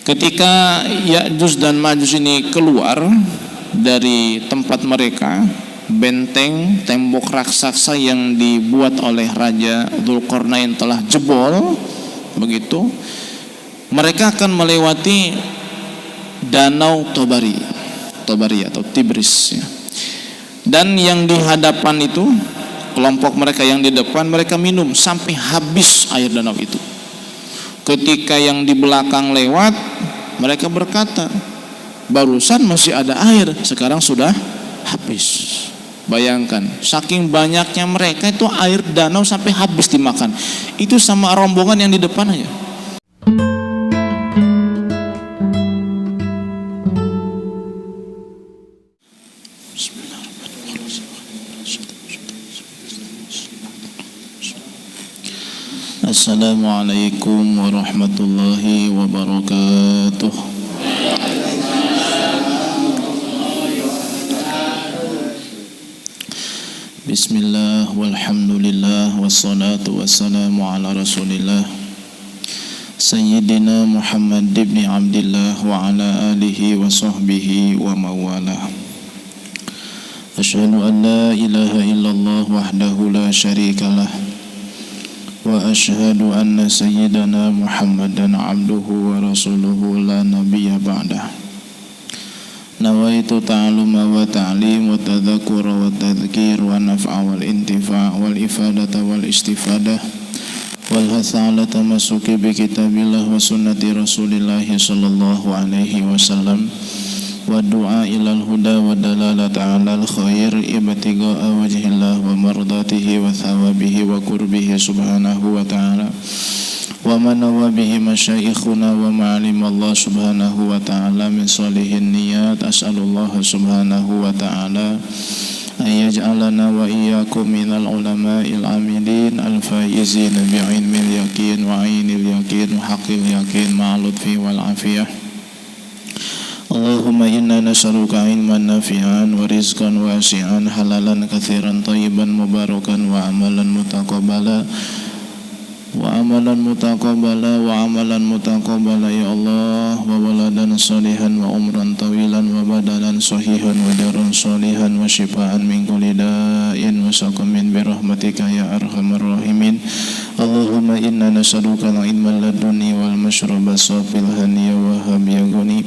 Ketika Ya'juj dan Ma'juj ini keluar dari tempat mereka, benteng tembok raksasa yang dibuat oleh Raja Dzulqarnain telah jebol. Begitu mereka akan melewati danau Tobari atau Tigris ya. Dan yang di hadapan itu, kelompok mereka yang di depan, mereka minum sampai habis air danau itu. Ketika yang di belakang lewat, mereka berkata, barusan masih ada air, sekarang sudah habis. Bayangkan, saking banyaknya mereka itu air danau sampai habis dimakan. Itu sama rombongan yang di depan aja. Assalamualaikum warahmatullahi wabarakatuh. Bismillah walhamdulillah wassalatu wassalamu ala rasulillah Sayyidina Muhammad ibn Abdillah wa ala alihi wa sahbihi wa mawalah. Asyhadu an la ilaha illallah wahdahu la syarikalah wa asyhadu anna sayyidana Muhammadan abduhu wa rasuluhu la nabiyya ba'dah. Nawaitu ta'aluma wa ta'lim wa tadhakura wa tadhkir wa naf'a wal intifa' wal ifadata wal istifadah wal hatha ala tamassuki bi kitabillah wa sunnati rasulillahi sallallahu alaihi wasallam wa du'a ilal huda wa dalalata alal khair ibtiga'a wajhillah wa mardatihi wa thawabihi wa qurbihi subhanahu wa ta'ala wa manawa bihi masyaikhuna wa ma'alim Allah subhanahu wa ta'ala min salihin niyat. As'alullah subhanahu wa ta'ala ayyaj'alana wa iyyakum minal ulama'il amilin al-faizin bi'ilmil yakin wa ainil yakin wa haqqil yakin ma'alutfi wal afiyah. Allahumma inna nas'aluka ilman nafi'an wa rizqan wasi'an halalan katsiran thayyiban mubarakan wa amalan mutaqabbala ya Allah, wa waladan salihan wa umran tawilan wa badalan sahihan wa daran salihan wa shifaan min kulli da'in wa saqamin bi rahmatika ya arhamar rahimin. Allahumma inna nas'aluka al-ilma laduni wal mashraba safil haniya wa habiya guni.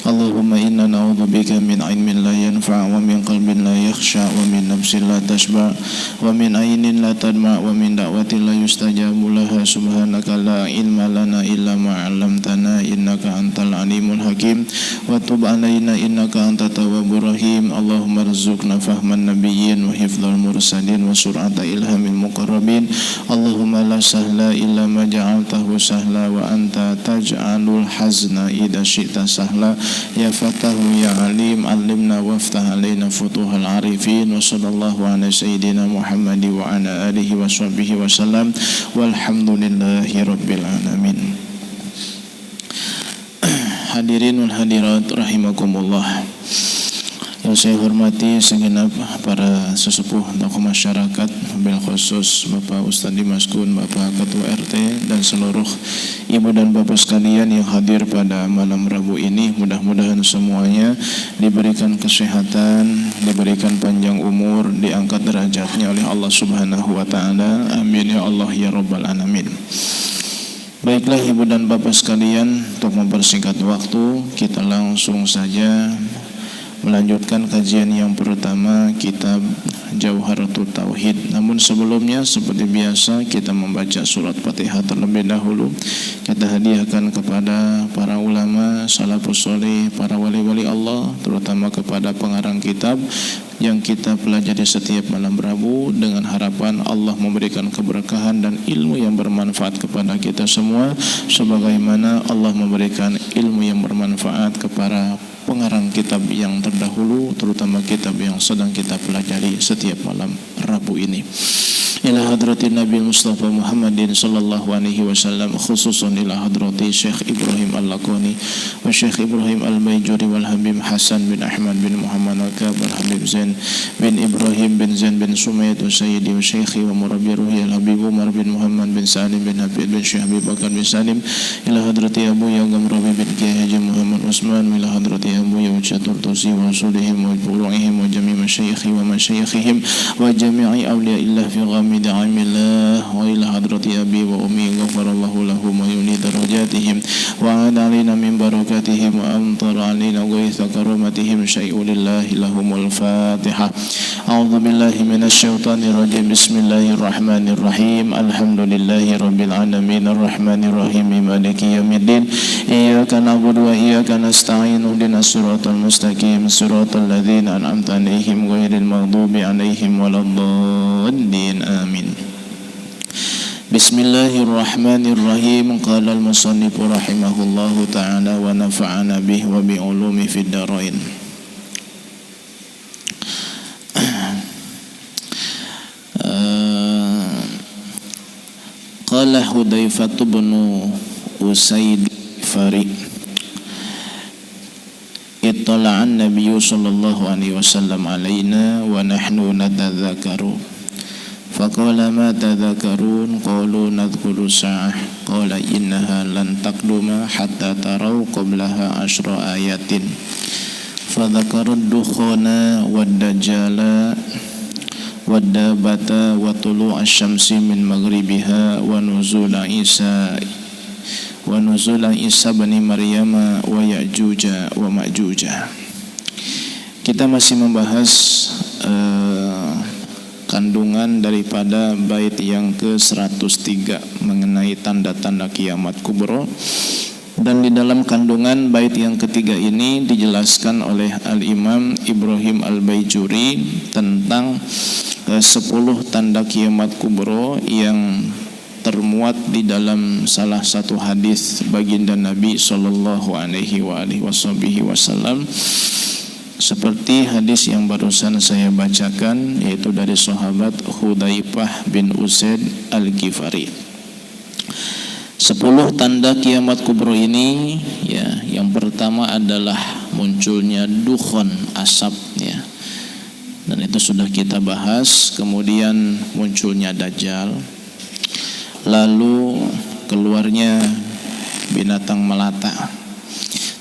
Allahumma inna na'udzubika min ilmin la yanfa' wa min qalbin la yakhsha wa min nafsin la tashba' wa min aynin la tadma' wa min da'watin la yustajabu laha. Subhanaka la ilma lana illa ma 'allamtana innaka antal alimul hakim wa tub 'alaina innaka antat tawwabur rahim. Allahumma rzuqna fahman nabiyyin wa hifdzal mursalin wa sur'ata ilhamil muqarrabin. Allahumma la sahla illa ma ja'altahu sahla wa anta taj'alul hazna idza syi'ta sahla. Ya fatahu ya alim alimna waftah alaina futuhal arifin. Wa sallallahu ala sayyidina Muhammad wa ala alihi wa sahbihi wa sallam walhamdulillahi rabbil alamin. Hadirin wal hadirat rahimakumullah, yang saya hormati segenap para sesepuh tokoh masyarakat, bil khusus Bapak Ustadz Dimas Kun, Bapak Ketua RT, dan seluruh ibu dan bapak sekalian yang hadir pada malam Rabu ini. Mudah-mudahan semuanya diberikan kesehatan, diberikan panjang umur, diangkat derajatnya oleh Allah Subhanahu wa ta'ala. Amin ya Allah ya Rabbal alamin. Baiklah ibu dan bapak sekalian, untuk mempersingkat waktu, kita langsung saja melanjutkan kajian yang pertama, kitab Jauharatul Tauhid. Namun sebelumnya, seperti biasa, kita membaca surat Fatihah terlebih dahulu. Kita hadiahkan kepada para ulama, salafus soleh, para wali-wali Allah, terutama kepada pengarang kitab yang kita pelajari setiap malam Rabu, dengan harapan Allah memberikan keberkahan dan ilmu yang bermanfaat kepada kita semua, sebagaimana Allah memberikan ilmu yang bermanfaat kepada pengarang kitab yang terdahulu, terutama kitab yang sedang kita pelajari setiap malam Rabu ini. Ila hadratin Nabi Mustafa Muhammadin sallallahu alaihi wasallam, khususan ila hadrati Syekh Ibrahim Al-Laqani wa Syekh Ibrahim Al-Baijuri wal Habib Hasan bin Ahmad bin Muhammad Al-Kab wal Habib Zain bin Ibrahim bin Zain bin Sumayyad wa Sayyidi wa Syekhi wa Murabbi Ruhi Al-Habib Umar bin Muhammad bin Salim bin Habib bin Syekh Habib Bakar bin Salim, ila hadrati Abu Yagam Rabi bin Kiai Haji Muhammad Usman, ila hadrati Abu Yawcatur Tusi wa Rasulihim wa Bulu'ihim wa Jami' Masyayikhi wa Masyayikhihim wa Jami'i Awliya'illah fi غامد عام الله, وإلى حضرة أبي وأمي غفر الله لهم ويولي درجاتهم وعاد علينا من بركاتهم وأمطر علينا غيث كرامتهم شيء لله لهم الفاتحة. أعوذ بالله من الشيطان الرجيم. بسم الله الرحمن الرحيم. الحمد لله رب العالمين الرحمن الرحيم مالك يوم الدين إياك نعبد وإياك نستعين اهدنا الصراط المستقيم صراط الذين أنعمت عليهم غير المغضوب عليهم ولا الضالين آمين. بسم الله الرحمن الرحيم. قال المصنف رحمه الله تعالى ونفعنا به وبعلومه في الدارين. قال حذيفة بن أسيد الغفاري اطلع النبي صلى الله عليه وسلم علينا ونحن نتذكر فقال ما تذكرون قالوا نذكر الساعة قال إنها لن تقدم حتى تروا قبلها 10 آيات فذكر الدخان والدجال والدابة وطلوع الشمس من مغربها ونزول عيسى بن مريم ويأجوج ومأجوج. Kita masih membahas kandungan daripada bait yang ke-103 mengenai tanda-tanda kiamat kubro. Dan di dalam kandungan bait yang ketiga ini dijelaskan oleh Al-Imam Ibrahim Al-Baijuri tentang 10 tanda kiamat kubro yang termuat di dalam salah satu hadis baginda Nabi sallallahu alaihi wasallam, seperti hadis yang barusan saya bacakan, yaitu dari sahabat Hudzaifah bin Usaid Al-Ghifari. 10 tanda kiamat kubro ini, ya, yang pertama adalah munculnya dukhon, asap, ya. Dan itu sudah kita bahas. Kemudian munculnya Dajjal, lalu keluarnya binatang melata,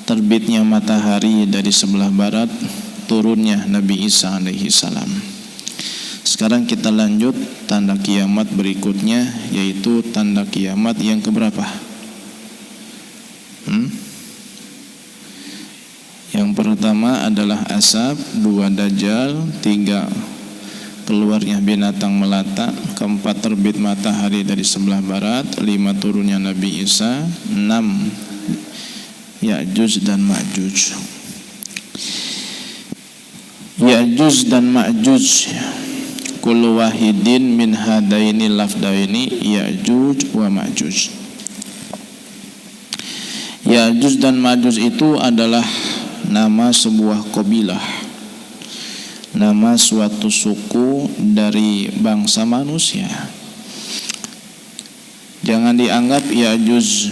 terbitnya matahari dari sebelah barat, turunnya Nabi Isa alaihi salam. Sekarang kita lanjut tanda kiamat berikutnya, yaitu tanda kiamat yang keberapa? Yang pertama adalah asap, 2 Dajjal, 3 keluarnya binatang melata, 4 terbit matahari dari sebelah barat, 5 turunnya Nabi Isa, 6 Ya'juj dan Ma'juj. Ya'juj dan Ma'juj, kullu wahidin min hadaini lafdaini Ya'juj wa Ma'juj. Ya'juj dan Ma'juj itu adalah nama sebuah kabilah, nama suatu suku dari bangsa manusia. Jangan dianggap Ya'juj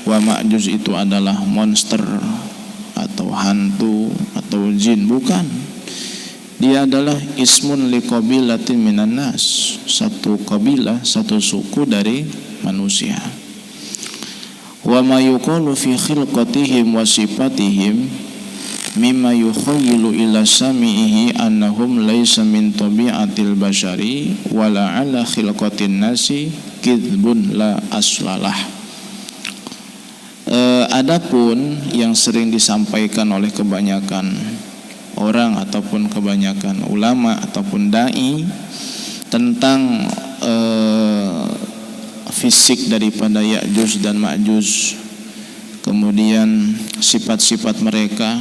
wa Ma'juj itu adalah monster atau hantu atau jin, bukan. Dia adalah ismun liqabilatin minan nas, satu kabilah, satu suku dari manusia. Wa ma yuqalu fi khilqatihim wa sifatihim mimma yukhayyilu ila sami'ihi annahum laysa min tabi'atil bashari wala ala khilqatin nasi kidbun la aslalah. Adapun yang sering disampaikan oleh kebanyakan orang ataupun kebanyakan ulama ataupun dai tentang fisik daripada Ya'juj dan Ma'juj, kemudian sifat-sifat mereka,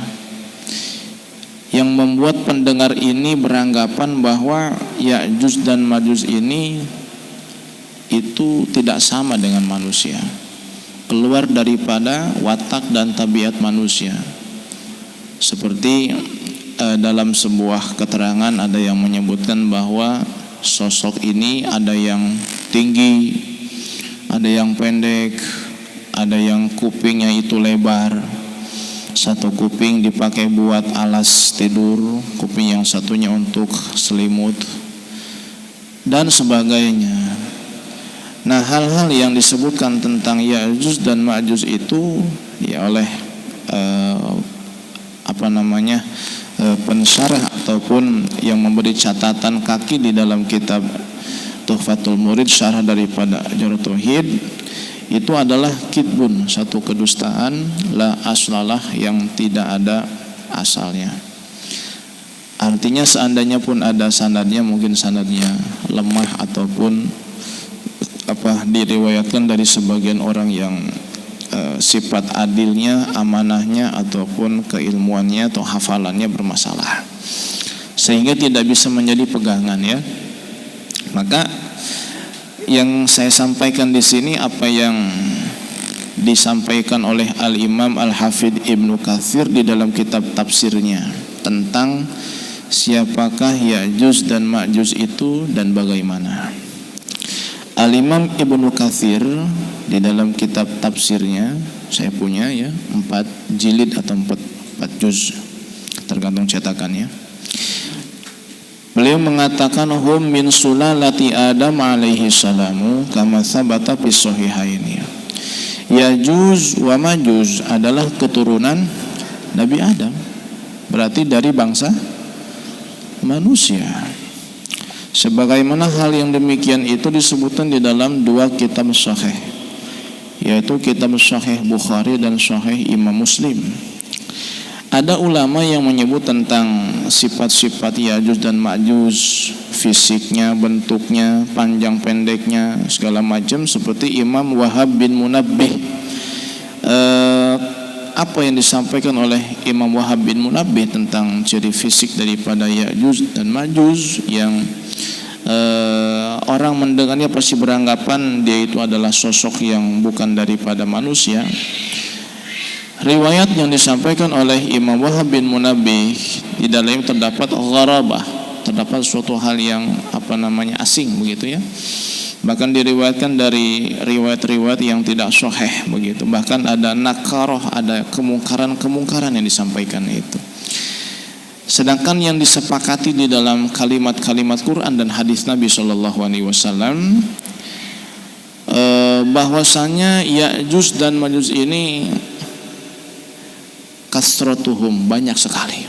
yang membuat pendengar ini beranggapan bahwa Ya'juj dan Ma'juj ini itu tidak sama dengan manusia, keluar daripada watak dan tabiat manusia. Seperti dalam sebuah keterangan ada yang menyebutkan bahwa sosok ini ada yang tinggi, ada yang pendek, ada yang kupingnya itu lebar. Satu kuping dipakai buat alas tidur, kuping yang satunya untuk selimut dan sebagainya. Nah, hal-hal yang disebutkan tentang Ya'juj dan Ma'juj itu ya oleh pensyarah ataupun yang memberi catatan kaki di dalam kitab Tuhfatul Murid, syarah daripada Jawahirut Tauhid, itu adalah kidbun, satu kedustaan, la aslalah, yang tidak ada asalnya. Artinya seandainya pun ada sanadnya, mungkin sanadnya lemah ataupun diriwayatkan dari sebagian orang yang sifat adilnya, amanahnya ataupun keilmuannya atau hafalannya bermasalah, sehingga tidak bisa menjadi pegangan ya. Maka yang saya sampaikan di sini apa yang disampaikan oleh Al-Imam Al-Hafidh Ibnu Katsir di dalam kitab tafsirnya tentang siapakah Ya'juj dan Ma'juj itu dan bagaimana. Al-Imam Ibnu Katsir di dalam kitab tafsirnya, saya punya ya 4 jilid atau 4 juz, tergantung cetakannya. Beliau mengatakan hum min sulalati Adam alaihi salamu kama sabata fi sahihaini. Ya'juj wa Ma'juj adalah keturunan Nabi Adam, berarti dari bangsa manusia. Sebagaimana hal yang demikian itu disebutkan di dalam 2 kitab sahih, yaitu kitab Sahih Bukhari dan Sahih Imam Muslim. Ada ulama yang menyebut tentang sifat-sifat Ya'juj dan Ma'juj, fisiknya, bentuknya, panjang pendeknya, segala macam, seperti Imam Wahab bin Munabbih. Apa yang disampaikan oleh Imam Wahab bin Munabbih tentang ciri fisik daripada Ya'juj dan Ma'juj yang orang mendengarnya pasti beranggapan dia itu adalah sosok yang bukan daripada manusia. Riwayat yang disampaikan oleh Imam Wahab bin Munabbih di dalamnya terdapat gharabah, terdapat suatu hal yang asing begitu ya. Bahkan diriwayatkan dari riwayat-riwayat yang tidak sahih begitu. Bahkan ada nakaroh, ada kemungkaran yang disampaikan itu. Sedangkan yang disepakati di dalam kalimat-kalimat Quran dan hadis Nabi SAW bahwasanya Ya'juj dan Ma'juj ini kasratuhum, banyak sekali,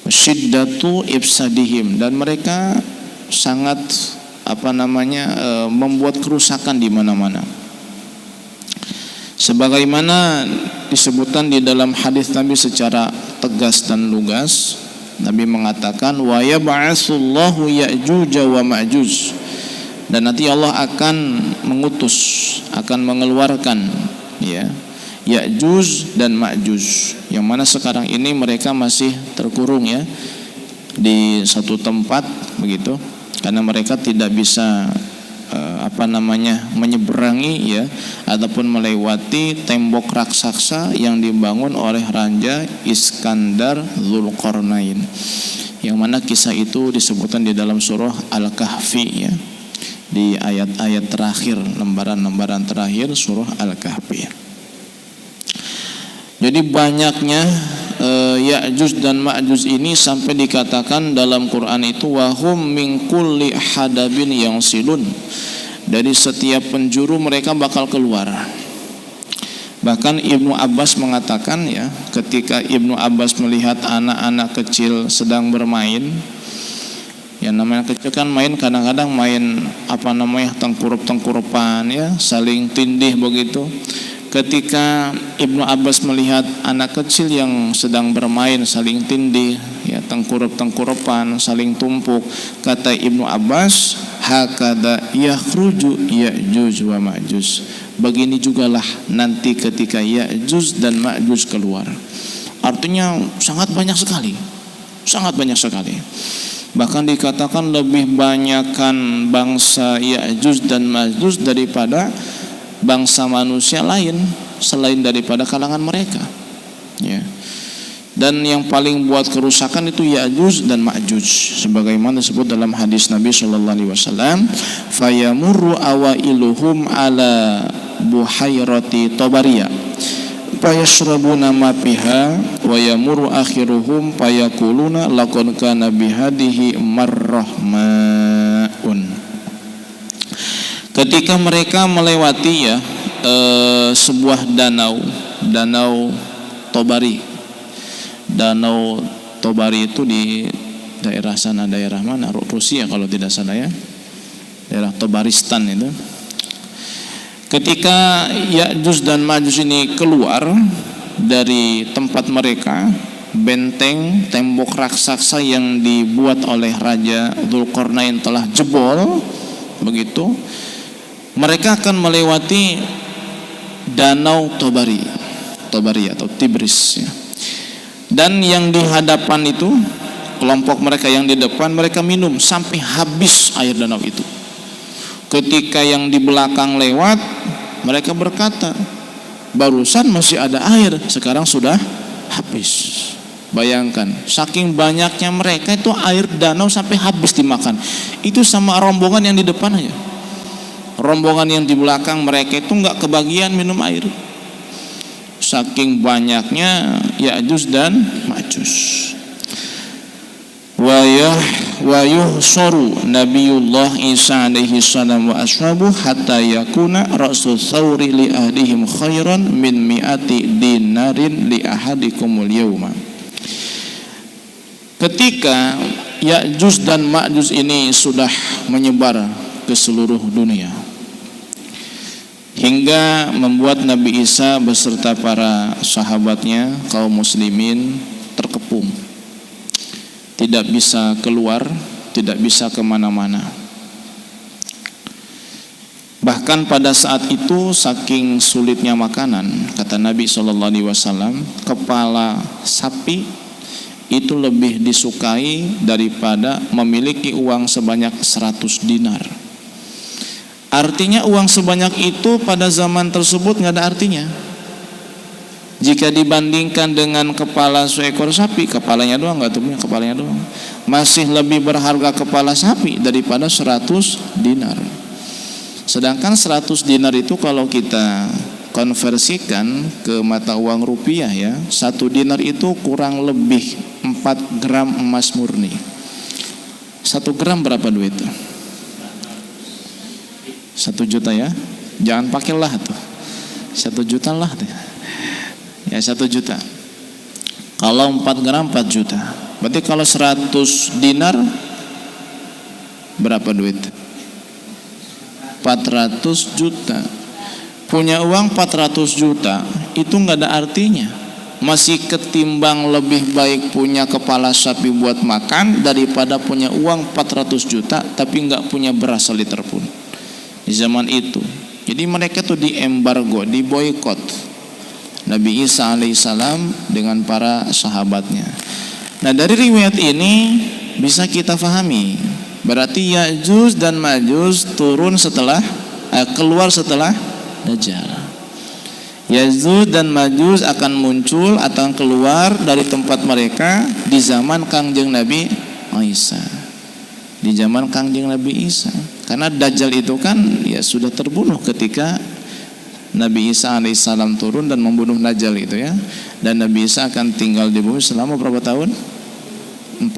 syiddatu ifsadihim, dan mereka sangat membuat kerusakan di mana-mana. Sebagaimana disebutkan di dalam hadis Nabi secara tegas dan lugas, Nabi mengatakan wa yab'atsullahu Ya'juj wa Ma'juj, dan nanti Allah akan mengutus, akan mengeluarkan ya Ya'juj dan Ma'juj, yang mana sekarang ini mereka masih terkurung ya di satu tempat begitu, karena mereka tidak bisa menyeberangi ya ataupun melewati tembok raksasa yang dibangun oleh Raja Iskandar Dzulqarnain, yang mana kisah itu disebutkan di dalam surah Al-Kahfi ya, di ayat-ayat terakhir, lembaran-lembaran terakhir surah Al-Kahfi. Jadi banyaknya Ya'juj dan Ma'juj ini sampai dikatakan dalam Quran itu wahum min kulli hadabin yansilun, dari setiap penjuru mereka bakal keluar. Bahkan Ibnu Abbas mengatakan ya, ketika Ibnu Abbas melihat anak-anak kecil sedang bermain, yang namanya kecil kan main, kadang-kadang main tengkurup-tengkurupan ya, saling tindih begitu. Ketika Ibnu Abbas melihat anak kecil yang sedang bermain saling tindih ya, tengkurup-tengkurupan, saling tumpuk, kata Ibnu Abbas, hakada yakhruju Ya'juj wa Ma'juj, begini jugalah nanti ketika Ya'juj dan Ma'juj keluar. Artinya sangat banyak sekali, sangat banyak sekali. Bahkan dikatakan lebih banyakkan bangsa Ya'juj dan Ma'juj daripada bangsa manusia lain selain daripada kalangan mereka ya. dan yang paling buat kerusakan itu Ya'juj dan Ma'juj, sebagaimana disebut dalam hadis Nabi sallallahu alaihi wasallam, fayamurru awailuhum ala buhairati Tabariyah fayashrabuna ma fiha wa yamurru akhiruhum fayaquluna laqad kana bihadihi marrahmaun. Ketika mereka melewati sebuah danau Tobari. Danau Tobari itu di daerah sana, daerah mana? Rusia kalau tidak salah ya. Daerah Tobaristan itu. Ketika Ya'juj dan Ma'juj ini keluar dari tempat mereka, benteng tembok raksasa yang dibuat oleh Raja Dzulqarnain telah jebol, begitu. Mereka akan melewati Danau Tobari atau Tigris ya. Dan yang di hadapan itu, kelompok mereka yang di depan, mereka minum sampai habis air danau itu. Ketika yang di belakang lewat, mereka berkata, barusan masih ada air, sekarang sudah habis. Bayangkan, saking banyaknya mereka itu air danau sampai habis dimakan. Itu sama rombongan yang di depan aja. Rombongan yang di belakang mereka itu nggak kebagian minum air. Saking banyaknya Ya'juj dan Ma'juj. Wa yuhsaru Nabiullah Isa alaihi salam wa ashabu hatta yakuna ra'su thawri li ahdihim khairan min mi'ati dinarin li ahadikumul yawma. Ketika Ya'juj dan Ma'juj ini sudah menyebar ke seluruh dunia hingga membuat Nabi Isa beserta para sahabatnya kaum muslimin terkepung, tidak bisa keluar, tidak bisa kemana-mana. Bahkan pada saat itu saking sulitnya makanan, kata Nabi SAW, kepala sapi itu lebih disukai daripada memiliki uang sebanyak 100 dinar. Artinya uang sebanyak itu pada zaman tersebut nggak ada artinya. Jika dibandingkan dengan kepala seekor sapi, kepalanya doang, nggak tuh, kepalanya doang, masih lebih berharga kepala sapi daripada 100 dinar. Sedangkan 100 dinar itu kalau kita konversikan ke mata uang rupiah ya, 1 dinar itu kurang lebih 4 gram emas murni. 1 gram berapa duit? 1 juta ya, jangan pakailah tuh 1 juta lah deh. Ya 1 juta. Kalau 4 gram 4 juta. Berarti kalau 100 dinar berapa duit? 400 juta. Punya uang 400 juta itu nggak ada artinya. Masih ketimbang lebih baik punya kepala sapi buat makan daripada punya uang 400 juta tapi nggak punya beras seliter pun di zaman itu. Jadi mereka tuh diembargo, diboikot Nabi Isa alaihissalam dengan para sahabatnya. Nah dari riwayat ini bisa kita fahami, berarti Ya'juj dan Ma'juj turun setelah keluar setelah Dajjal. Ya'juj dan Ma'juj akan muncul atau keluar dari tempat mereka di zaman Kangjeng Nabi Isa. Di zaman Kangjeng Nabi Isa. Karena Dajjal itu kan ya sudah terbunuh ketika Nabi Isa alaihissalam turun dan membunuh Dajjal itu ya. Dan Nabi Isa akan tinggal di bumi selama berapa tahun? 40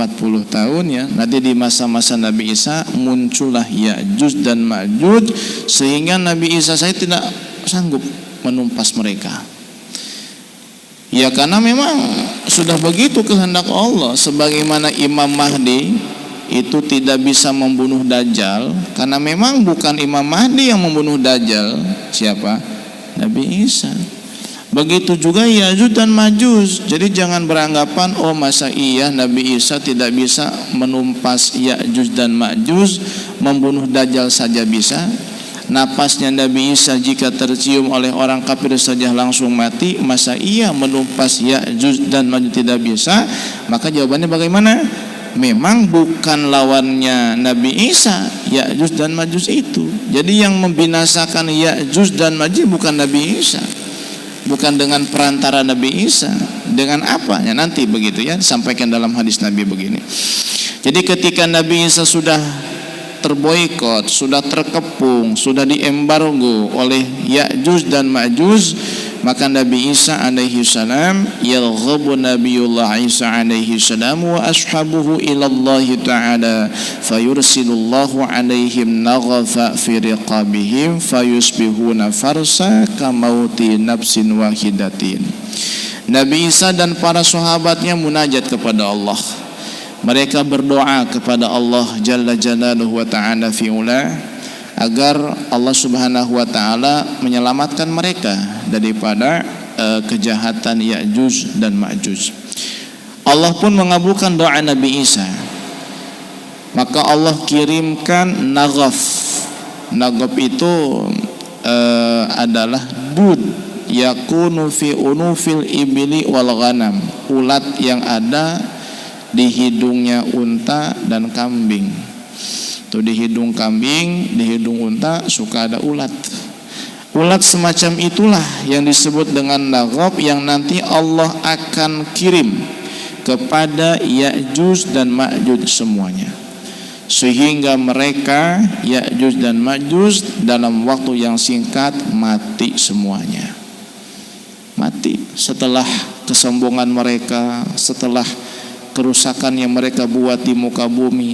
tahun ya. Nanti di masa-masa Nabi Isa muncullah Ya'juj dan Ma'juj, sehingga Nabi Isa saya tidak sanggup menumpas mereka. Ya karena memang sudah begitu kehendak Allah. Sebagaimana Imam Mahdi itu tidak bisa membunuh Dajjal, karena memang bukan Imam Mahdi yang membunuh Dajjal. Siapa? Nabi Isa. Begitu juga Ya'juj dan Ma'juj. Jadi jangan beranggapan oh masa iya Nabi Isa tidak bisa menumpas Ya'juj dan Ma'juj, membunuh Dajjal saja bisa. Napasnya Nabi Isa jika tercium oleh orang kafir saja langsung mati, masa iya menumpas Ya'juj dan Ma'juj tidak bisa? Maka jawabannya bagaimana? Memang bukan lawannya Nabi Isa Ya'juj dan Ma'juj itu. Jadi yang membinasakan Ya'juj dan Ma'juj bukan Nabi Isa, bukan dengan perantara Nabi Isa. Dengan apa? Ya nanti begitu ya, disampaikan dalam hadis Nabi begini. Jadi ketika Nabi Isa sudah terboikot, sudah terkepung, sudah diembargo oleh Ya'juj dan Ma'juj, maka Nabi Isa alaihi salam yalghabu Nabiullah Isa alaihi salam wa ashabuhu ila Allah ta'ala fayursilullahu alaihim naghafa fi riqabihim fayusbihuna farsa kamauti nafsin wahidatin. Nabi Isa dan para sahabatnya munajat kepada Allah. Mereka berdoa kepada Allah Jalla Jalaluhu wa ta'ala fi'ula agar Allah Subhanahu wa ta'ala menyelamatkan mereka daripada kejahatan Ya'juj dan Ma'juj. Allah pun mengabulkan doa Nabi Isa. Maka Allah kirimkan naghaf. Naghaf itu adalah dud yakunu fi unufil ibli wal ghanam, ulat yang ada di hidungnya unta dan kambing. Tuh, di hidung kambing, di hidung unta suka ada ulat. Ulat semacam itulah yang disebut dengan naghab, yang nanti Allah akan kirim kepada Ya'juj dan Ma'juj semuanya, sehingga mereka Ya'juj dan Ma'juj dalam waktu yang singkat mati semuanya. Mati setelah kesombongan mereka, setelah kerusakan yang mereka buat di muka bumi.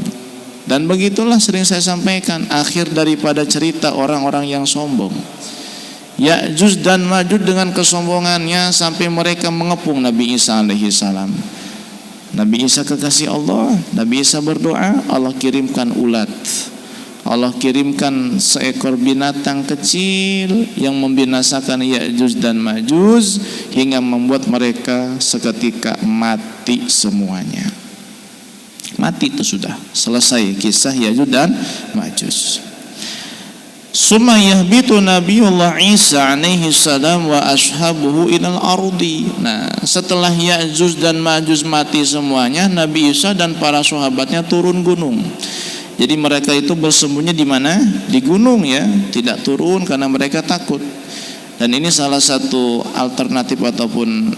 Dan begitulah sering saya sampaikan akhir daripada cerita orang-orang yang sombong. Ya'juj dan Ma'juj dengan kesombongannya sampai mereka mengepung Nabi Isa alaihi salam. Nabi Isa kekasih Allah, Nabi Isa berdoa, Allah kirimkan ulat. Allah kirimkan seekor binatang kecil yang membinasakan Ya'juj dan Ma'juj hingga membuat mereka seketika mati semuanya. Mati itu sudah selesai kisah Ya'juj dan Ma'juj. Summa yahbitu Nabiullah Isa alaihi salam wa ashabuhu ilal ardi. Nah, setelah Ya'juj dan Ma'juj mati semuanya, Nabi Isa dan para sahabatnya turun gunung. Jadi mereka itu bersembunyi di mana? Di gunung ya, tidak turun karena mereka takut. Dan ini salah satu alternatif ataupun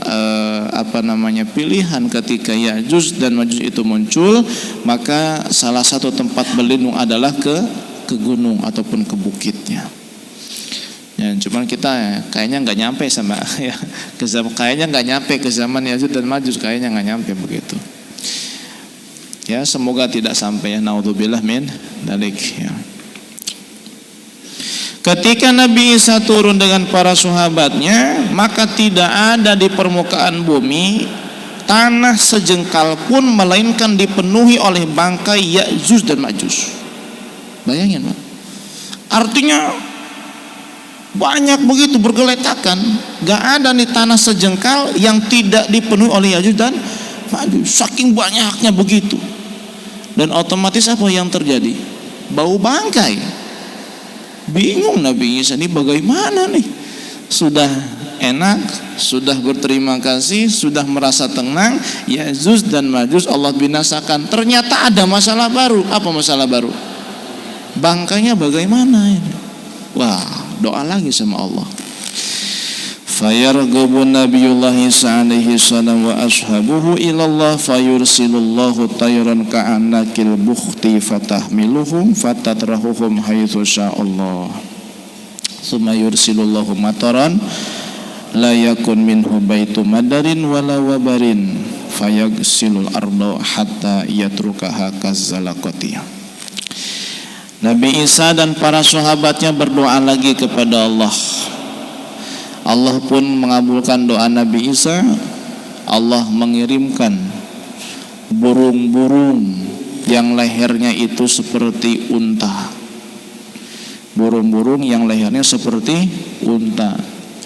pilihan ketika Ya'juj dan Ma'juj itu muncul, maka salah satu tempat berlindung adalah ke gunung ataupun ke bukitnya. Ya, cuman kita kayaknya nggak nyampe sama ya, kayaknya nggak nyampe ke zaman Ya'juj dan Ma'juj, kayaknya nggak nyampe begitu. Ya, semoga tidak sampai ya, naudzubillah min dzalik ya. Ketika Nabi Isa turun dengan para sahabatnya, maka tidak ada di permukaan bumi tanah sejengkal pun melainkan dipenuhi oleh bangkai Ya'juj dan Ma'juj. Bayangin, Pak. Artinya banyak begitu bergeletakan, gak ada di tanah sejengkal yang tidak dipenuhi oleh Ya'juj dan Ma'juj. Saking banyaknya begitu. Dan otomatis apa yang terjadi? Bau bangkai. Bingung Nabi Isa ini bagaimana nih? Sudah enak, sudah berterima kasih, sudah merasa tenang, Ya'juj dan Ma'juj Allah binasakan. Ternyata ada masalah baru. Apa masalah baru? Bangkainya bagaimana ini? Wah, doa lagi sama Allah. Fayarghabu Nabiullah Isa alaihi salam wa ashabuhu ilallah fayursilullahu tayran ka'annakil bukhti fatahmiluhum fatatrahuhum haitsu sya'allah. Tsumma yursilullahu mataran la yakun minhu baitu madarin wala wabarin fayagsilul arda hatta yatrukaha kazzalaqati. Nabi Isa dan para sahabatnya berdoa lagi kepada Allah. Allah pun mengabulkan doa Nabi Isa. Allah mengirimkan burung-burung yang lehernya itu seperti unta. Burung-burung yang lehernya seperti unta.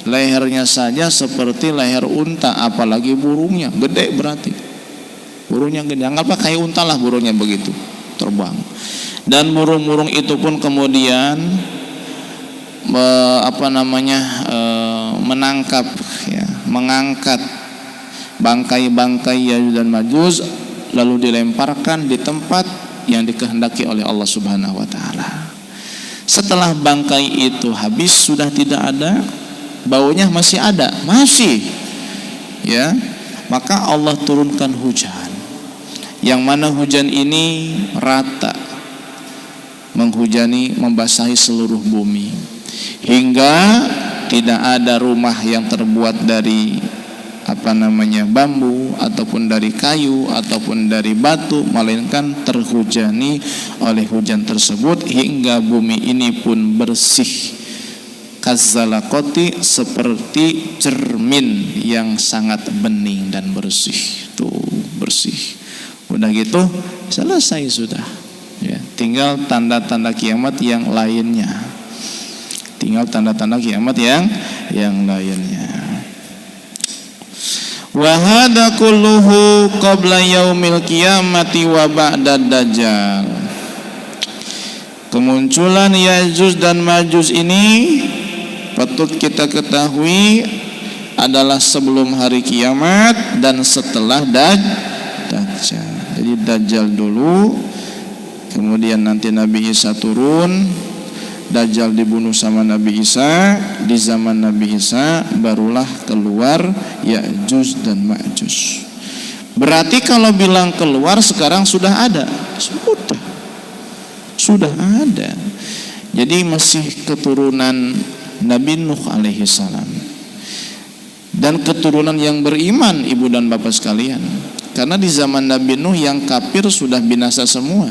Lehernya saja seperti leher unta, apalagi burungnya gede berarti. Burungnya gede, anggaplah kayak unta lah burungnya begitu, terbang. Dan burung-burung itu pun kemudian menangkap ya, mengangkat bangkai-bangkai Ya'juj dan Ma'juj lalu dilemparkan di tempat yang dikehendaki oleh Allah Subhanahu wa taala. Setelah bangkai itu habis, sudah tidak ada, baunya masih ada, masih ya. Maka Allah turunkan hujan, yang mana hujan ini rata menghujani, membasahi seluruh bumi, hingga tidak ada rumah yang terbuat dari bambu ataupun dari kayu ataupun dari batu, melainkan terhujani oleh hujan tersebut, hingga bumi ini pun bersih kazzalaqati, seperti cermin yang sangat bening dan bersih. Tuh, bersih. Udah gitu selesai sudah ya. Tinggal tanda-tanda kiamat yang lainnya. Yang lainnya. Wa hadza kulluhu qabla yaumil qiyamati wa ba'da dajjal. Kemunculan Ya'juj dan Ma'juj ini patut kita ketahui adalah sebelum hari kiamat dan setelah Dajjal. Jadi Dajjal dulu, kemudian nanti Nabi Isa turun, Dajjal dibunuh sama Nabi Isa, di zaman Nabi Isa barulah keluar Ya'juj dan Ma'juj. Berarti kalau bilang keluar sekarang sudah ada. Sudah ada. Jadi masih keturunan Nabi Nuh alaihi salam, dan keturunan yang beriman, ibu dan bapak sekalian. Karena di zaman Nabi Nuh yang kafir sudah binasa semua.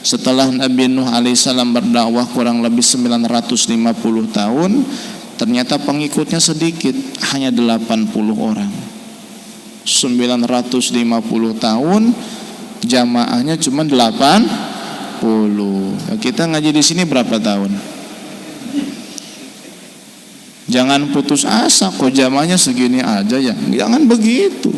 Setelah Nabi Nuh alaihissalam berdakwah kurang lebih 950 tahun, ternyata pengikutnya sedikit, hanya 80 orang. 950 tahun, jamaahnya cuma 80. Kita ngaji di sini berapa tahun? Jangan putus asa, kok jamaahnya segini aja ya. Jangan begitu.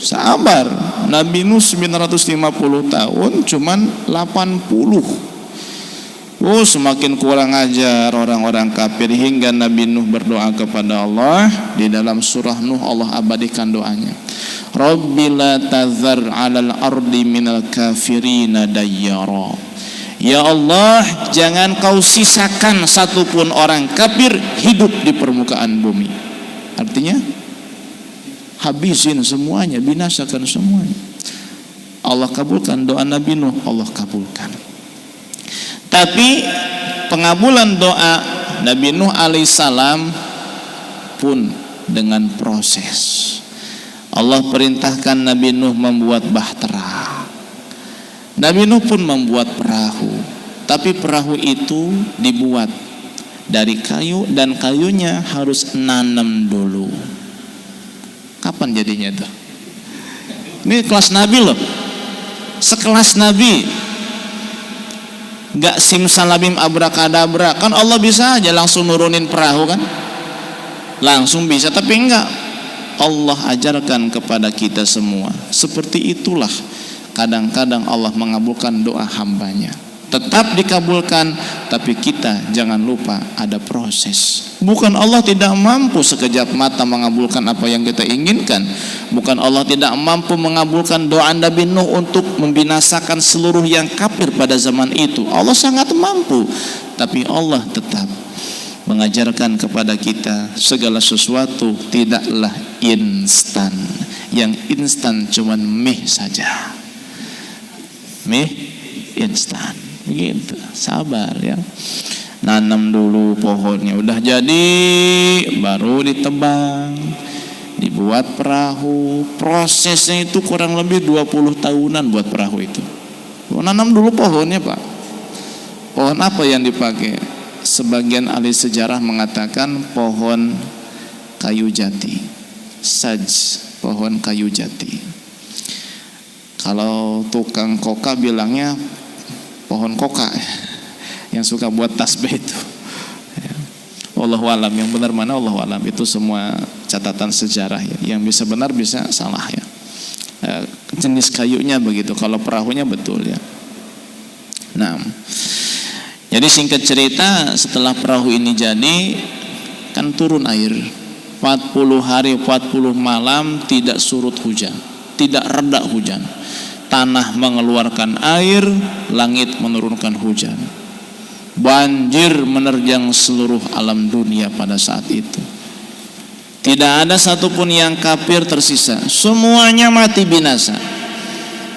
Sabar. Nabi Nuh 950 tahun cuman 80. Semakin kurang ajar orang-orang kafir, hingga Nabi Nuh berdoa kepada Allah. Di dalam surah Nuh Allah abadikan doanya. Rabbi la tazar 'alal ardi minal kafirina dayyara. Ya Allah, jangan kau sisakan satupun orang kafir hidup di permukaan bumi. Artinya habisin semuanya, binasakan semuanya. Allah kabulkan doa Nabi Nuh, Allah kabulkan. Tapi pengabulan doa Nabi Nuh alaihissalam pun dengan proses. Allah perintahkan Nabi Nuh membuat bahtera. Nabi Nuh pun membuat perahu, tapi perahu itu dibuat dari kayu dan kayunya harus nanam dulu. Kapan jadinya tuh? Ini kelas Nabi loh, sekelas Nabi, gak simsalabim abrakadabra. Kan Allah bisa aja langsung nurunin perahu kan, langsung bisa, tapi enggak. Allah ajarkan kepada kita semua. Seperti itulah kadang-kadang Allah mengabulkan doa hambanya. Tetap dikabulkan, tapi kita jangan lupa ada proses. Bukan Allah tidak mampu sekejap mata mengabulkan apa yang kita inginkan. Bukan Allah tidak mampu mengabulkan doa Nabi Nuh untuk membinasakan seluruh yang kafir pada zaman itu. Allah sangat mampu. Tapi Allah tetap mengajarkan kepada kita segala sesuatu tidaklah instan. Yang instan cuman mie saja. Mie instan, begitu. Sabar ya. Nanam dulu pohonnya, udah jadi baru ditebang, dibuat perahu. Prosesnya itu kurang lebih 20 tahunan buat perahu itu. Nanam dulu pohonnya, Pak. Pohon apa yang dipakai? Sebagian ahli sejarah mengatakan pohon kayu jati. Saj, pohon kayu jati. Kalau tukang koka bilangnya pohon koka yang suka buat tasbih itu. Wallahu alam, yang benar mana Allahu alam. Itu semua catatan sejarah ya. Yang bisa benar bisa salah ya. Jenis kayunya begitu, kalau perahunya betul ya. Nah, jadi singkat cerita, setelah perahu ini jadi, kan turun air 40 hari 40 malam tidak surut hujan, tidak reda hujan. Tanah mengeluarkan air, langit menurunkan hujan. Banjir menerjang seluruh alam dunia pada saat itu. Tidak ada satupun yang kafir tersisa, semuanya mati binasa.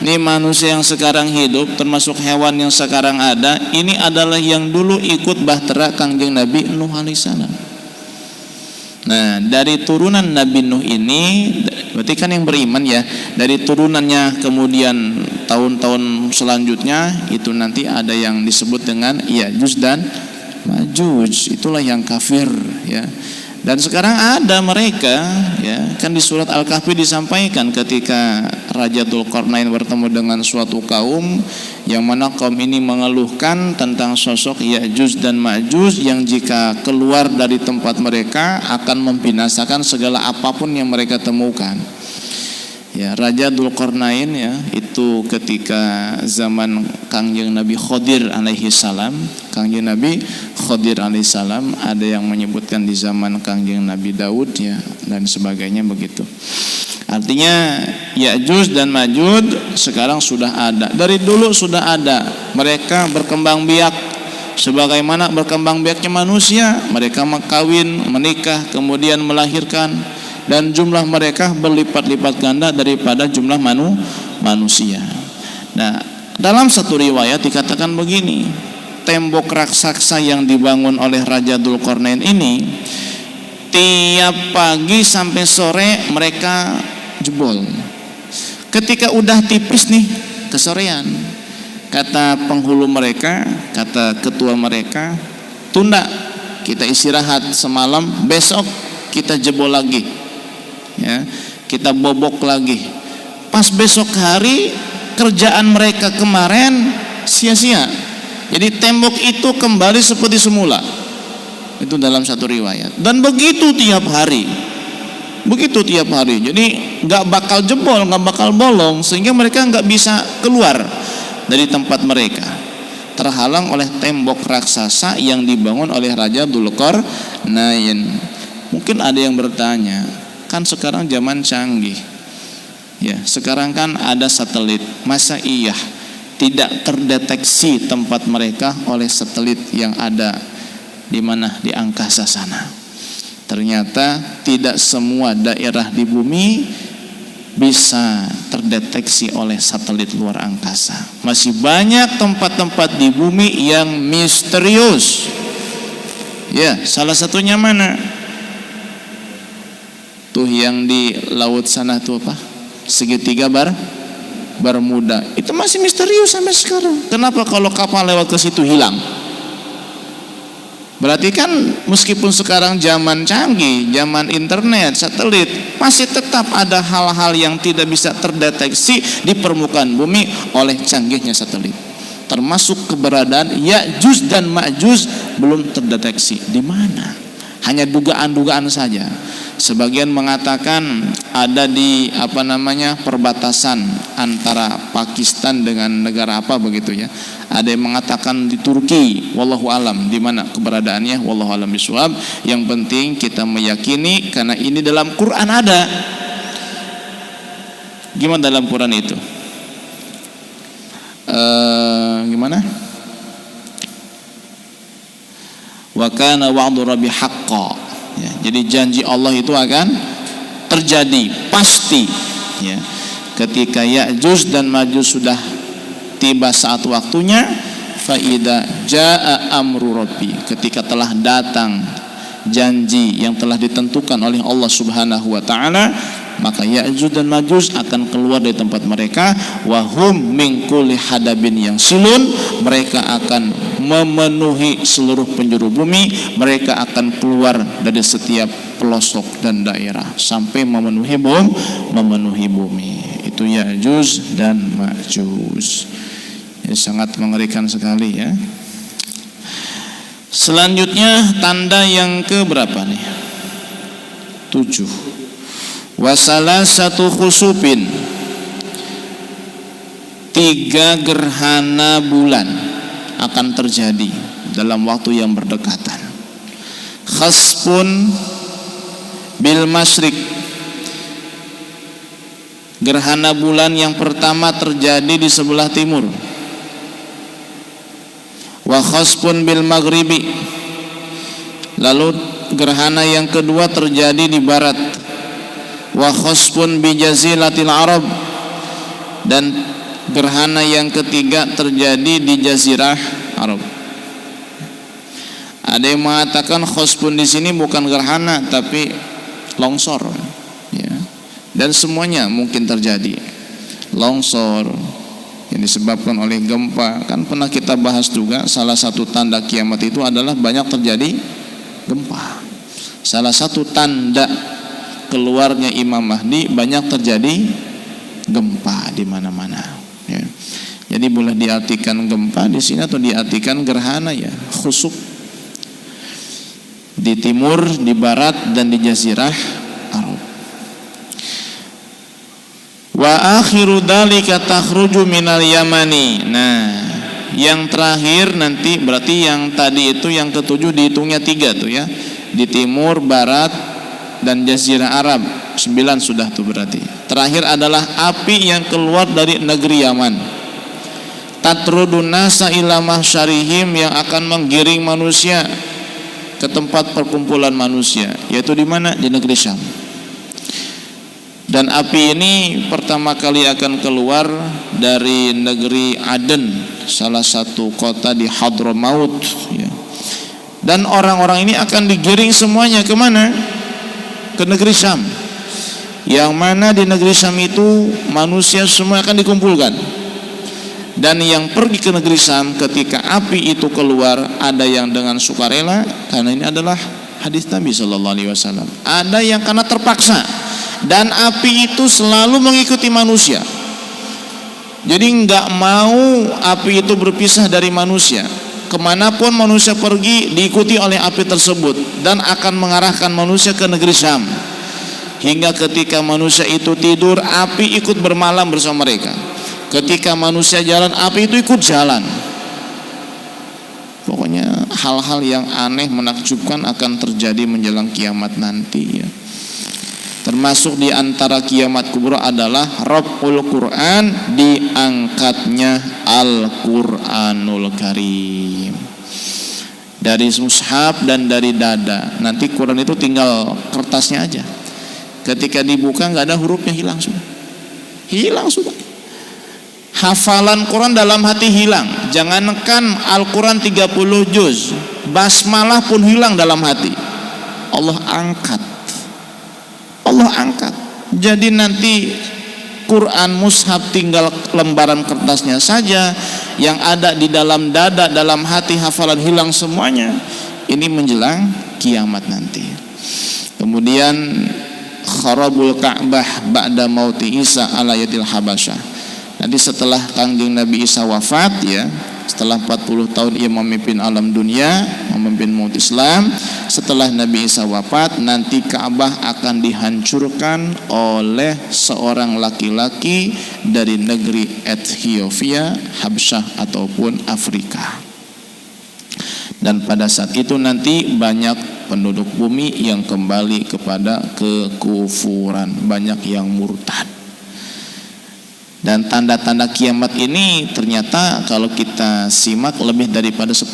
Ini manusia yang sekarang hidup, termasuk hewan yang sekarang ada, ini adalah yang dulu ikut bahtera Kangjeng Nabi Nuh alaihissalam. Nah, dari turunan Nabi Nuh ini, berarti kan yang beriman ya, dari turunannya kemudian tahun-tahun selanjutnya itu nanti ada yang disebut dengan Ya'juj dan Ma'juj, itulah yang kafir ya. Dan sekarang ada mereka ya, kan di surat Al-Kahfi disampaikan ketika Raja Dzulqarnain bertemu dengan suatu kaum yang mana kaum ini mengeluhkan tentang sosok Ya'juj dan Ma'juj yang jika keluar dari tempat mereka akan membinasakan segala apapun yang mereka temukan. Ya, Raja Dzulqarnain ya, itu ketika zaman Kangjeng Nabi Khidir alaihi salam, Kangjeng Nabi Khidir alaihi salam, ada yang menyebutkan di zaman Kangjeng Nabi Daud ya, dan sebagainya begitu. Artinya Ya'juj dan Ma'juj sekarang sudah ada. Dari dulu sudah ada. Mereka berkembang biak sebagaimana berkembang biaknya manusia. Mereka kawin, menikah, kemudian melahirkan, dan jumlah mereka berlipat-lipat ganda daripada jumlah manusia. Nah, dalam satu riwayat dikatakan begini, tembok raksasa yang dibangun oleh Raja Dzulqarnain ini tiap pagi sampai sore mereka jebol. Ketika udah tipis nih kesorean, kata penghulu mereka, kata ketua mereka, tunda, kita istirahat semalam, besok kita jebol lagi ya, kita bobok lagi. Pas besok hari kerjaan mereka kemarin sia-sia, jadi tembok itu kembali seperti semula. Itu dalam satu riwayat. Dan begitu tiap hari, jadi nggak bakal jebol, nggak bakal bolong, sehingga mereka nggak bisa keluar dari tempat mereka, terhalang oleh tembok raksasa yang dibangun oleh Raja Dzulqarnain. Mungkin ada yang bertanya, kan sekarang zaman canggih ya, sekarang kan ada satelit, masa iya tidak terdeteksi tempat mereka oleh satelit yang ada di mana, di angkasa sana? Ternyata tidak semua daerah di bumi bisa terdeteksi oleh satelit luar angkasa. Masih banyak tempat-tempat di bumi yang misterius ya. Salah satunya mana tuh, yang di laut sana tuh apa, segitiga Bermuda, itu masih misterius sampai sekarang. Kenapa kalau kapal lewat ke situ hilang? Berarti kan meskipun sekarang zaman canggih, zaman internet, satelit, masih tetap ada hal-hal yang tidak bisa terdeteksi di permukaan bumi oleh canggihnya satelit. Termasuk keberadaan Ya'juj dan Ma'juj belum terdeteksi di mana. Hanya dugaan-dugaan saja. Sebagian mengatakan ada di perbatasan antara Pakistan dengan negara apa begitu ya. Ada yang mengatakan di Turki, wallahu alam di mana keberadaannya, wallahu alam bishawab. Yang penting kita meyakini karena ini dalam Quran ada. Gimana dalam Quran itu? Gimana? Wa kana wa'du rabbi haqqan. Ya, jadi janji Allah itu akan terjadi pasti ya. Ketika Ya'juj dan Ma'juj sudah tiba saat waktunya, faida jaa amru rabbi, ketika telah datang janji yang telah ditentukan oleh Allah Subhanahu wa taala, maka Ya'juj dan Ma'juj akan keluar dari tempat mereka. Wahum min kulli hadabin yang silun, mereka akan memenuhi seluruh penjuru bumi. Mereka akan keluar dari setiap pelosok dan daerah sampai memenuhi bumi. Itu Ya'juj dan Ma'juj. Ya, sangat mengerikan sekali ya. Selanjutnya tanda yang ke berapa nih? 7. Wasalah satu khusupin, 3 gerhana bulan akan terjadi dalam waktu yang berdekatan. Khasfun bil masyrik, gerhana bulan yang pertama terjadi di sebelah timur. Wa khasfun bil maghribi, lalu gerhana yang kedua terjadi di barat. Wa khasfun bi jazilatil Arab, dan gerhana yang ketiga terjadi di jazirah Arab. Ada yang mengatakan khasfun di sini bukan gerhana tapi longsor, ya. Dan semuanya mungkin terjadi. Longsor yang disebabkan oleh gempa, kan pernah kita bahas juga, salah satu tanda kiamat itu adalah banyak terjadi gempa. Salah satu tanda keluarnya Imam Mahdi banyak terjadi gempa di mana-mana, ya. Jadi boleh diartikan gempa di sini atau diartikan gerhana, ya, khusuf di timur, di barat, dan di jazirah Arab. Wa akhiru dzalika takhruju minal Yamani. Nah, yang terakhir nanti berarti yang tadi itu yang ketujuh dihitungnya 3 tuh, ya. Di timur, barat, dan jazirah Arab. 9 sudah tuh berarti. Terakhir adalah api yang keluar dari negeri Yaman. Tatrudun nasa ila mahsyarihim, yang akan menggiring manusia ke tempat perkumpulan manusia, yaitu di mana? Di negeri Syam. Dan api ini pertama kali akan keluar dari negeri Aden, salah satu kota di Hadramaut, ya. Dan orang-orang ini akan digiring semuanya ke mana? Ke negeri Syam. Yang mana di negeri Syam itu manusia semua akan dikumpulkan. Dan yang pergi ke negeri Syam ketika api itu keluar, ada yang dengan sukarela, karena ini adalah hadis Nabi Sallallahu Alaihi Wasallam. Ada yang karena terpaksa, dan api itu selalu mengikuti manusia. Jadi nggak mau api itu berpisah dari manusia. Kemanapun manusia pergi diikuti oleh api tersebut, dan akan mengarahkan manusia ke negeri Syam. Hingga ketika manusia itu tidur, api ikut bermalam bersama mereka. Ketika manusia jalan, api itu ikut jalan. Pokoknya hal-hal yang aneh menakjubkan akan terjadi menjelang kiamat nanti, ya. Termasuk di antara kiamat kubra adalah Rabbul Quran, diangkatnya Al-Quranul Karim dari mushaf dan dari dada. Nanti Quran itu tinggal kertasnya aja. Ketika dibuka nggak ada hurufnya, hilang sudah. Hilang sudah. Hafalan Quran dalam hati hilang. Jangankan Al-Quran 30 juz, basmalah pun hilang dalam hati. Allah angkat. Allah angkat. Jadi nanti Quran mushaf tinggal lembaran kertasnya saja, yang ada di dalam dada, dalam hati, hafalan hilang semuanya. Ini menjelang kiamat nanti. Kemudian kharabul Ka'bah ba'da mauti Isa ala yadil Habasyah. Nanti setelah Kangjeng Nabi Isa wafat, ya, setelah 40 tahun ia memimpin alam dunia, memimpin umat Islam. Setelah Nabi Isa wafat, nanti Ka'bah akan dihancurkan oleh seorang laki-laki dari negeri Ethiopia, Habsyah ataupun Afrika. Dan pada saat itu nanti banyak penduduk bumi yang kembali kepada kekufuran, banyak yang murtad. Dan tanda-tanda kiamat ini ternyata kalau kita simak lebih daripada 10.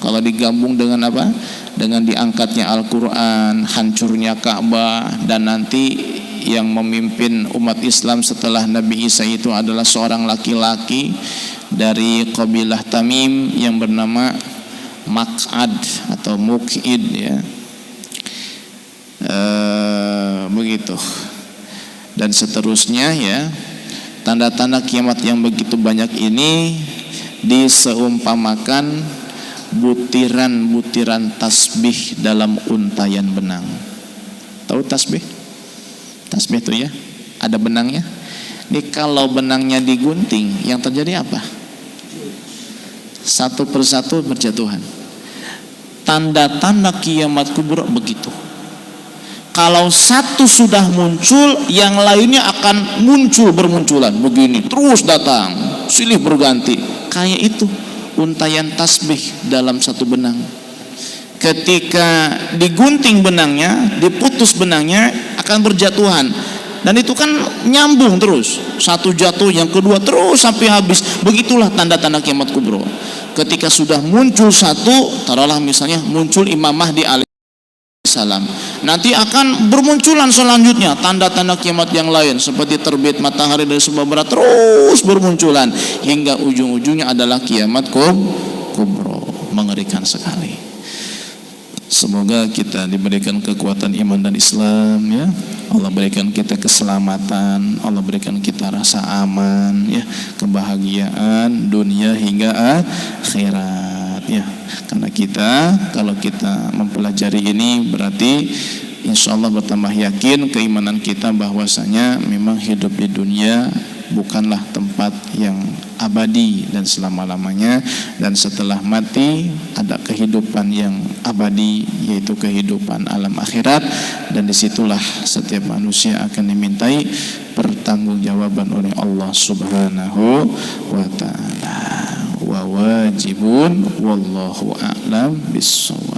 Kalau digabung dengan apa? Dengan diangkatnya Al-Quran, hancurnya Ka'bah, dan nanti yang memimpin umat Islam setelah Nabi Isa itu adalah seorang laki-laki dari kabilah Tamim yang bernama Maq'ad atau Muq'id, ya. Begitu. Dan seterusnya, ya. Tanda-tanda kiamat yang begitu banyak ini diseumpamakan butiran-butiran tasbih dalam untayan benang. Tahu tasbih? Tasbih itu, ya, ada benangnya. Ini kalau benangnya digunting, yang terjadi apa? Satu persatu berjatuhan. Tanda-tanda kiamat kubra begitu. Kalau satu sudah muncul, yang lainnya akan muncul bermunculan begini, terus datang, silih berganti. Kayak itu untayan tasbih dalam satu benang. Ketika digunting benangnya, diputus benangnya, akan berjatuhan. Dan itu kan nyambung terus, satu jatuh, yang kedua, terus sampai habis. Begitulah tanda-tanda kiamat kubra. Ketika sudah muncul satu, taruhlah misalnya muncul Imam Mahdi wassalam. Nanti akan bermunculan selanjutnya tanda-tanda kiamat yang lain seperti terbit matahari dari sebelah barat, terus bermunculan hingga ujung-ujungnya adalah kiamat kubro. Mengerikan sekali. Semoga kita diberikan kekuatan iman dan Islam, ya. Allah berikan kita keselamatan, Allah berikan kita rasa aman, ya, kebahagiaan dunia hingga akhirat, ya. Karena kalau kita mempelajari ini berarti insya Allah bertambah yakin keimanan kita bahwasanya memang hidup di dunia bukanlah tempat yang abadi dan selama-lamanya, dan setelah mati ada kehidupan yang abadi, yaitu kehidupan alam akhirat, dan disitulah setiap manusia akan dimintai pertanggungjawaban oleh Allah Subhanahu wa ta'ala. Wa wajibun wallahu a'lam bissawab.